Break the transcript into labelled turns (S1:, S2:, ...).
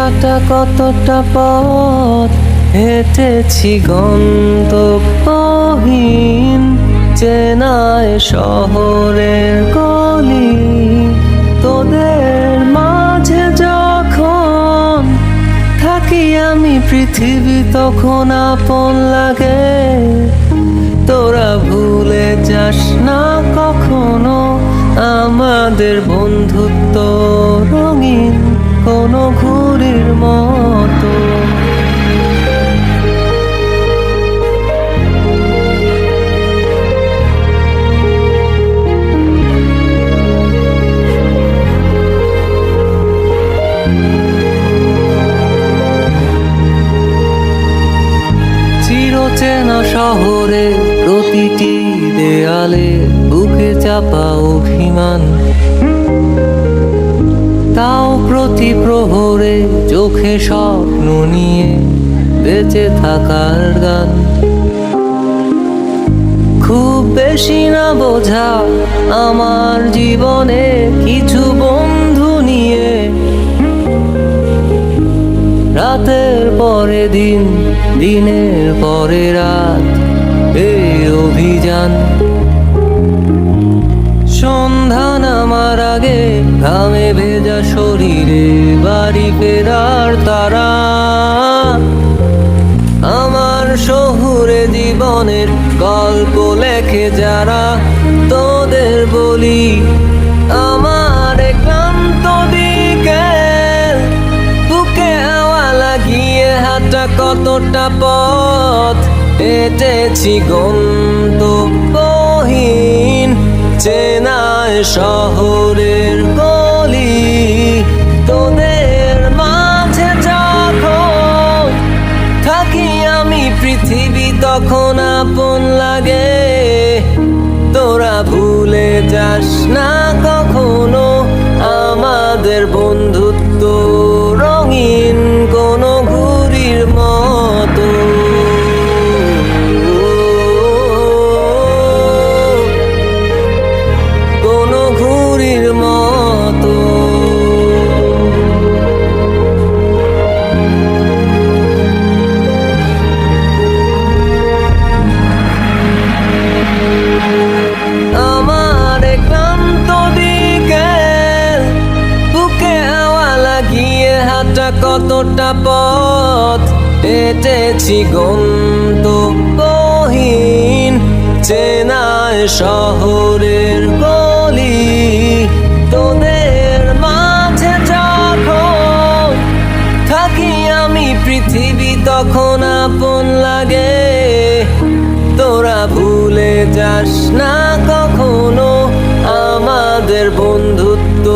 S1: হাঁটা কতটা পথ হেঁটেছি গন্তব্যহীন চেনায় শহরের গলি। তোদের মাঝে যখন থাকি আমি পৃথিবী তখন আপন লাগে। তোরা ভুলে যাস না কখনো আমাদের বন্ধুত্ব রঙিন কোনো ঘুড়ির মতো। চিরচেনা শহরে প্রতিটি দেয়ালে বুকে চাপা অভিমান, তাও প্রতি প্রহরে চোখে স্বপ্ন নিয়ে বেঁচে থাকার গান। খুব বেশি না বোঝা আমার জীবনে কিছু বন্ধু নিয়ে রাতের পরে দিন, দিনের পরে রাত এই অভিযান। সন্ধ্যা নামার আগে ঘামে ভেজা শরীরে বাড়ি ফেরার তারা। আমার শহুরে জীবনের গল্প লেখে যারা, তোদের বলি আমার ক্লান্ত বিকেল বুকে হাওয়া লাগিয়ে হাঁটা কতটা পথ হেঁটেছি গন্তব্যহীন চেনায় শহরের গলি। তোদের মাঝে যখন থাকি আমি পৃথিবী তখন আপন লাগে। তোরা ভুলে যাস না কখনো আমাদের বন্ধুত্ব রঙিন কোনো ঘুড়ির মতো। কোনো ঘুড়ির মতো। আমার ক্লান্ত বিকেল বুকে হাওয়া লাগিয়ে হাঁটা কতটা পথ হেঁটেছি গন্তব্যহীন চেনায় শহরের গলি। তোদের মাঝে যখন থাকি আমি পৃথিবী তখন আপন লাগে। তোরা ভুলে যাস না কখনো আমাদের বন্ধুত্ব